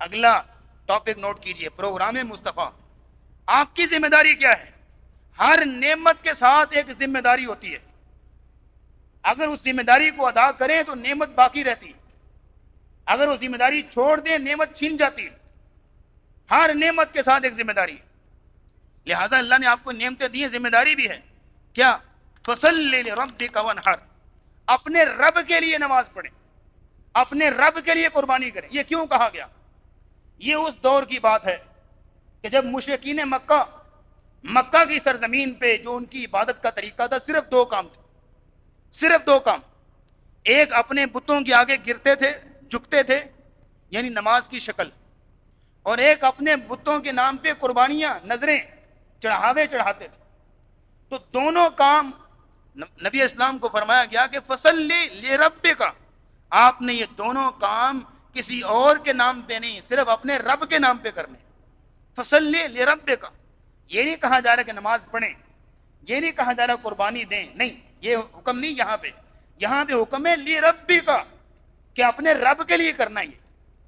اگلا topic note کیجئے، programme مصطفیٰ۔ آپ کی ذمہ داری کیا ہے؟ ہر نعمت کے ساتھ ایک ذمہ داری ہوتی ہے، اگر اس ذمہ داری کو ادا کریں تو نعمت باقی رہتی ہے، اگر وہ ذمہ داری چھوڑ دیں نعمت چھین جاتی ہے۔ ہر نعمت کے ساتھ ایک ذمہ داری ہے، لہذا اللہ نے آپ کو نعمتیں دی ہیں، ذمہ داری بھی ہے۔ کیا؟ فَصَلِّ لِرَبِّكَ وَانْحَرْ، اپنے رب کے لیے نماز پڑھیں، اپنے رب کے لیے قربانی کریں۔ یہ کیوں کہا گیا؟ یہ اس دور کی بات ہے کہ جب مشرکین مکہ کی سرزمین پہ جو ان کی عبادت کا طریقہ تھا، صرف دو کام تھے، صرف دو کام۔ ایک اپنے بتوں کے آگے گرتے تھے، جھکتے تھے، یعنی نماز کی شکل، اور ایک اپنے بتوں کے نام پہ قربانیاں، نظریں، چڑھاوے چڑھاتے تھے۔ تو دونوں کام نبی اسلام کو فرمایا گیا کہ فصلی لربک، آپ نے یہ دونوں کام کسی اور کے نام پہ نہیں، صرف اپنے رب کے نام پہ کرنے۔ فصلی لربک، یہ نہیں کہا جا رہا کہ نماز پڑھیں، یہ نہیں کہا جا رہا قربانی دیں، نہیں، یہ حکم نہیں یہاں پہ حکم ہے لربک، کہ اپنے رب کے لیے کرنا ہے۔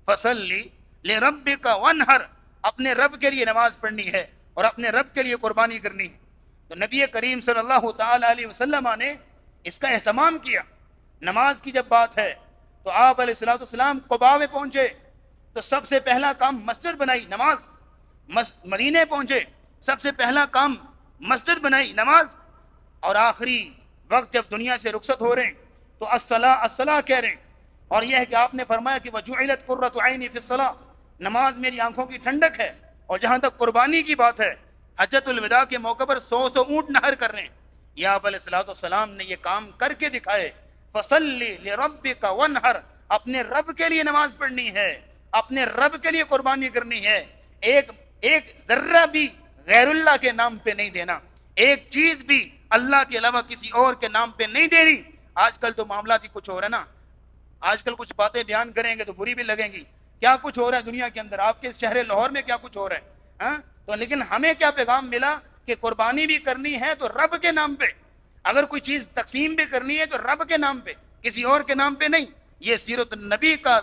فصلی لربک وانحر، اپنے رب کے لیے نماز پڑھنی ہے اور اپنے رب کے لیے قربانی کرنی ہے۔ تو نبی کریم صلی اللہ تعالی علیہ وسلم نے اس کا اہتمام کیا۔ نماز کی جب بات ہے تو آپ علیہ الصلوۃ والسلام قباء میں پہنچے تو سب سے پہلا کام مسجد بنائی، نماز۔ مدینے پہنچے، سب سے پہلا کام مسجد بنائی، نماز۔ اور آخری وقت جب دنیا سے رخصت ہو رہے ہیں تو الصلاۃ الصلاۃ کہہ رہے ہیں، اور یہ ہے کہ آپ نے فرمایا کہ وجعلت قرۃ عینی فی الصلاۃ، نماز میری آنکھوں کی ٹھنڈک ہے۔ اور جہاں تک قربانی کی بات ہے، حجۃ الوداع کے موقع پر 100 اونٹ نہر کر رہے ہیں، یا آپ علیہ الصلوۃ والسلام نے یہ کام کر کے دکھائے۔ فصلی لربک وانحر، اپنے رب کے لیے نماز پڑھنی ہے، اپنے رب کے لیے قربانی کرنی ہے، ایک ذرہ بھی غیر اللہ کے نام پہ نہیں دینا، ایک چیز بھی اللہ کے علاوہ کسی اور کے نام پہ نہیں دینی۔ آج کل تو معاملات ہی کچھ ہو رہا ہے نا، آج کل کچھ باتیں بیان کریں گے تو بری بھی لگیں گی، کیا کچھ ہو رہا ہے دنیا کے اندر، آپ کے شہر لاہور میں کیا کچھ ہو رہا ہے، ہاں؟ تو لیکن ہمیں کیا پیغام ملا کہ قربانی بھی کرنی ہے تو رب کے نام پہ، اگر کوئی چیز تقسیم بھی کرنی ہے تو رب کے نام پہ، کسی اور کے نام پہ نہیں۔ یہ سیرت النبی کا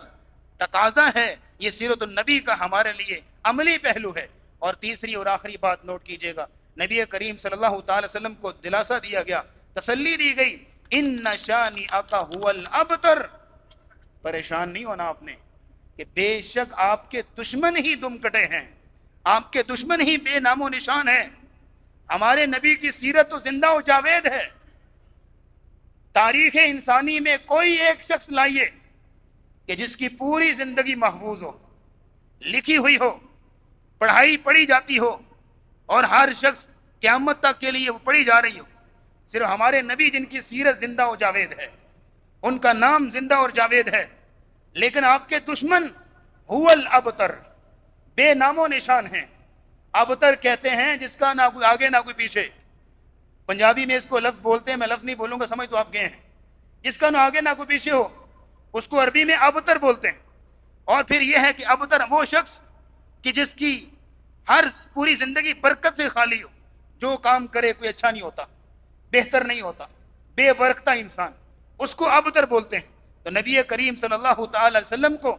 تقاضا ہے، یہ سیرت النبی کا ہمارے لیے عملی پہلو ہے۔ اور تیسری اور آخری بات نوٹ کیجئے گا، نبی کریم صلی اللہ تعالی وسلم کو دلاسا دیا گیا، تسلی دی گئی، ان شانئک ھو الابتر، پریشان نہیں ہونا آپ نے، کہ بے شک آپ کے دشمن ہی دم کٹے ہیں، آپ کے دشمن ہی بے نام و نشان ہیں۔ ہمارے نبی کی سیرت تو زندہ و جاوید ہے۔ تاریخ انسانی میں کوئی ایک شخص لائیے کہ جس کی پوری زندگی محفوظ ہو، لکھی ہوئی ہو، پڑھائی پڑھی جاتی ہو، اور ہر شخص قیامت تک کے لیے وہ پڑھی جا رہی ہو۔ صرف ہمارے نبی جن کی سیرت زندہ و جاوید ہے، ان کا نام زندہ اور جاوید ہے، لیکن آپ کے دشمن هو الابتر، بے نام و نشان ہیں۔ ابتر کہتے ہیں جس کا نہ کوئی آگے نہ کوئی پیچھے، پنجابی میں اس کو لفظ بولتے ہیں، میں لفظ نہیں بولوں گا، سمجھ تو آپ گئے ہیں، جس کا نہ آگے نہ کوئی پیچھے ہو اس کو عربی میں ابتر بولتے ہیں۔ اور پھر یہ ہے کہ ابتر وہ شخص کہ جس کی ہر پوری زندگی برکت سے خالی ہو، جو کام کرے کوئی اچھا نہیں ہوتا، بہتر نہیں ہوتا، بے برکتہ انسان، اس کو ابتر بولتے ہیں۔ تو نبی کریم صلی اللہ تعالی علیہ وسلم کو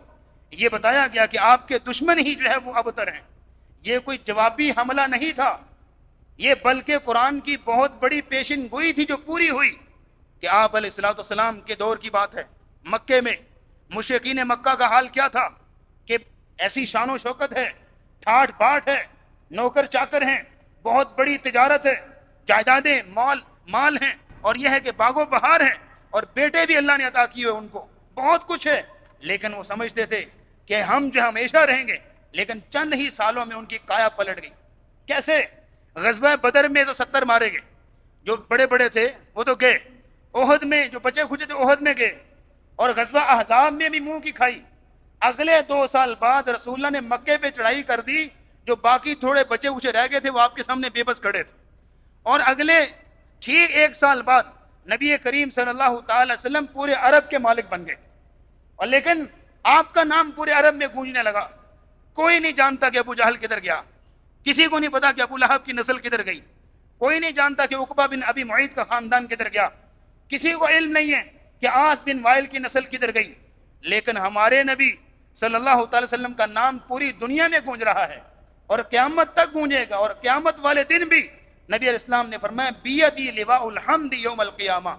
یہ بتایا گیا کہ آپ کے دشمن ہی جو ہے وہ ابتر ہیں۔ یہ کوئی جوابی حملہ نہیں تھا، یہ بلکہ قرآن کی بہت بڑی پیشن گوئی تھی جو پوری ہوئی، کہ آپ علیہ الصلوۃ والسلام کے دور کی بات ہے، مکے میں مشرکین مکہ کا حال کیا تھا کہ ایسی شان و شوکت ہے، ٹھاٹ باٹ ہے، نوکر چاکر ہیں، بہت بڑی تجارت ہے، جائیدادیں مال ہیں، اور یہ ہے کہ باغ و بہار ہیں، اور بیٹے بھی اللہ نے عطا کیے ان کو، بہت کچھ ہے، لیکن وہ سمجھتے تھے کہ ہم جو ہمیشہ رہیں گے، لیکن چند ہی سالوں میں ان کی کایا پلٹ گئی۔ کیسے؟ غزوہ بدر میں تو 70 مارے گئے، جو بڑے بڑے تھے وہ تو گئے، احد میں جو بچے کھچے تھے احد میں گئے، اور غزوہ احزاب میں بھی منہ کی کھائی۔ اگلے 2 سال بعد رسول اللہ نے مکے پہ چڑھائی کر دی، جو باقی تھوڑے بچے کچے رہ گئے تھے وہ آپ کے سامنے بے بس کھڑے تھے، اور اگلے ٹھیک 1 سال بعد نبی کریم صلی اللہ تعالی وسلم پورے عرب کے مالک بن گئے، اور لیکن آپ کا نام پورے عرب میں گونجنے لگا۔ کوئی نہیں جانتا کہ ابو جہل کدھر گیا، کسی کو نہیں پتا کہ ابو لہب کی نسل کدھر گئی، کوئی نہیں جانتا کہ عقبہ بن ابی معیط کا خاندان کدھر گیا، کسی کو علم نہیں ہے کہ عاص بن وائل کی نسل کدھر گئی، لیکن ہمارے نبی صلی اللہ تعالی وسلم کا نام پوری دنیا میں گونج رہا ہے اور قیامت تک گونجے گا، اور قیامت والے دن بھی نبی علیہ السلام نے فرمایا بیدی لواء الحمد یوم القیامہ،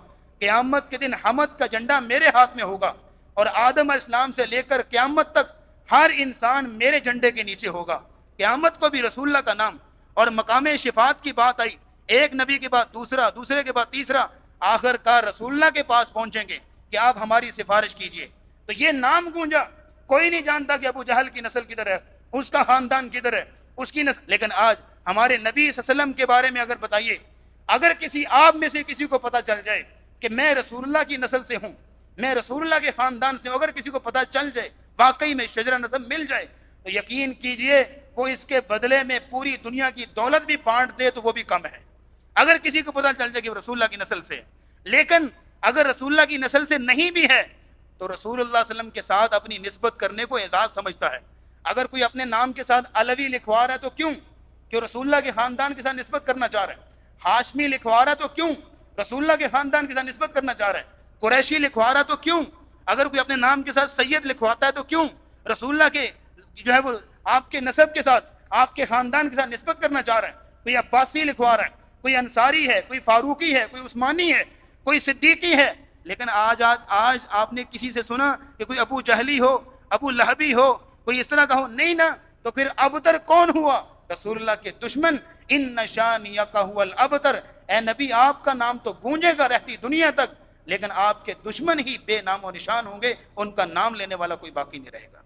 قیامت کے دن حمد کا جھنڈا میرے ہاتھ میں ہوگا، اور آدم علیہ السلام سے لے کر قیامت تک ہر انسان میرے جھنڈے کے نیچے ہوگا۔ قیامت کو بھی رسول اللہ کا نام، اور مقام شفاعت کی بات آئی، ایک نبی کے بعد دوسرا، دوسرے کے بعد تیسرا، آخر کار رسول اللہ کے پاس پہنچیں گے کہ آپ ہماری سفارش کیجئے۔ تو یہ نام گونجا، کوئی نہیں جانتا کہ ابو جہل کی نسل کدھر ہے، اس کا خاندان کدھر ہے، اس کی نسل، لیکن آج ہمارے نبی صلی اللہ علیہ وسلم کے بارے میں اگر بتائیے، اگر کسی آپ میں سے کسی کو پتا چل جائے کہ میں رسول اللہ کی نسل سے ہوں، میں رسول اللہ کے خاندان سے ہوں، اگر کسی کو پتا چل جائے، واقعی میں شجرہ نسب مل جائے، تو یقین کیجئے وہ اس کے بدلے میں پوری دنیا کی دولت بھی بانٹ دے تو وہ بھی کم ہے، اگر کسی کو پتا چل جائے کہ وہ رسول اللہ کی نسل سے۔ لیکن اگر رسول اللہ کی نسل سے نہیں بھی ہے تو رسول اللہ صلی اللہ علیہ وسلم کے ساتھ اپنی نسبت کرنے کو اعزاز سمجھتا ہے۔ اگر کوئی اپنے نام کے ساتھ علوی لکھوا رہا ہے تو کیوں؟ کہ رسول اللہ کے خاندان کے ساتھ نسبت کرنا چاہ رہا ہے۔ ہاشمی لکھوا رہا ہے تو کیوں؟ رسول اللہ کے خاندان کے ساتھ نسبت کرنا چاہ رہا ہے۔ قریشی لکھوا رہا ہے تو کیوں؟ اگر کوئی اپنے نام کے ساتھ سید لکھواتا ہے تو کیوں؟ رسول اللہ کے جو ہے وہ آپ کے نسب کے ساتھ، آپ کے خاندان کے ساتھ نسبت کرنا چاہ رہا ہے۔ کوئی عباسی لکھوا رہا ہے، کوئی انصاری ہے، کوئی فاروقی ہے، کوئی عثمانی ہے، کوئی صدیقی ہے، لیکن آج آپ نے کسی سے سنا کہ کوئی ابو جہلی ہو، ابو لہبی ہو، کوئی اس طرح کا ہو؟ نہیں نا۔ تو پھر ابتر کون ہوا؟ رسول اللہ کے دشمن۔ ان شانیک هو الابتر، اے نبی آپ کا نام تو گونجے گا رہتی دنیا تک، لیکن آپ کے دشمن ہی بے نام و نشان ہوں گے، ان کا نام لینے والا کوئی باقی نہیں رہے گا۔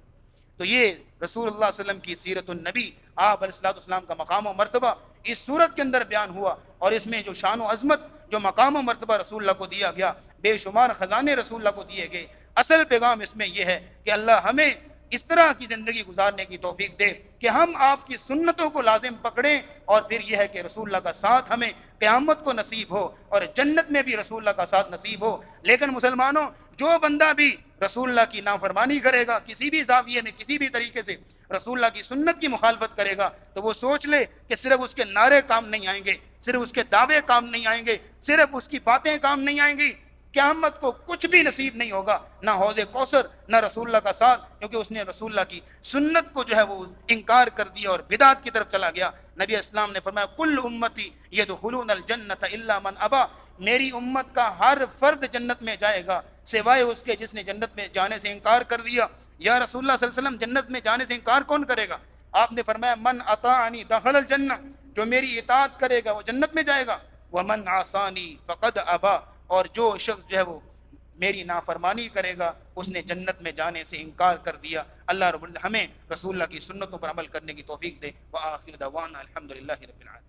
تو یہ رسول اللہ صلی اللہ علیہ وسلم کی سیرت النبی، آپ علیہ الصلوۃ والسلام کا مقام و مرتبہ اس صورت کے اندر بیان ہوا، اور اس میں جو شان و عظمت، جو مقام و مرتبہ رسول اللہ کو دیا گیا، بے شمار خزانے رسول اللہ کو دیے گئے۔ اصل پیغام اس میں یہ ہے کہ اللہ ہمیں اس طرح کی زندگی گزارنے کی توفیق دے کہ ہم آپ کی سنتوں کو لازم پکڑیں، اور پھر یہ ہے کہ رسول اللہ کا ساتھ ہمیں قیامت کو نصیب ہو، اور جنت میں بھی رسول اللہ کا ساتھ نصیب ہو۔ لیکن مسلمانوں، جو بندہ بھی رسول اللہ کی نافرمانی کرے گا، کسی بھی زاویے میں، کسی بھی طریقے سے رسول اللہ کی سنت کی مخالفت کرے گا، تو وہ سوچ لے کہ صرف اس کے نعرے کام نہیں آئیں گے، صرف اس کے دعوے کام نہیں آئیں گے، صرف اس کی باتیں کام نہیں آئیں گی، قیامت کو کچھ بھی نصیب نہیں ہوگا، نہ حوض کوثر، نہ رسول اللہ کا ساتھ، کیونکہ اس نے رسول اللہ کی سنت کو جو ہے وہ انکار کر دیا اور بدعت کی طرف چلا گیا۔ نبی اسلام نے فرمایا کل امتی یدخلون الجنت الا من ابا، میری امت کا ہر فرد جنت میں جائے گا سوائے اس کے جس نے جنت میں جانے سے انکار کر دیا۔ یا رسول اللہ صلی اللہ علیہ وسلم، جنت میں جانے سے انکار کون کرے گا؟ آپ نے فرمایا من اطاعنی دخل الجنہ، جو میری اطاعت کرے گا وہ جنت میں جائے گا، ومن عصانی فقد ابا، اور جو شخص جو ہے وہ میری نافرمانی کرے گا اس نے جنت میں جانے سے انکار کر دیا۔ اللہ رب العالمین ہمیں رسول اللہ کی سنتوں پر عمل کرنے کی توفیق دے۔ وآخر دعوانا الحمدللہ رب العالمین۔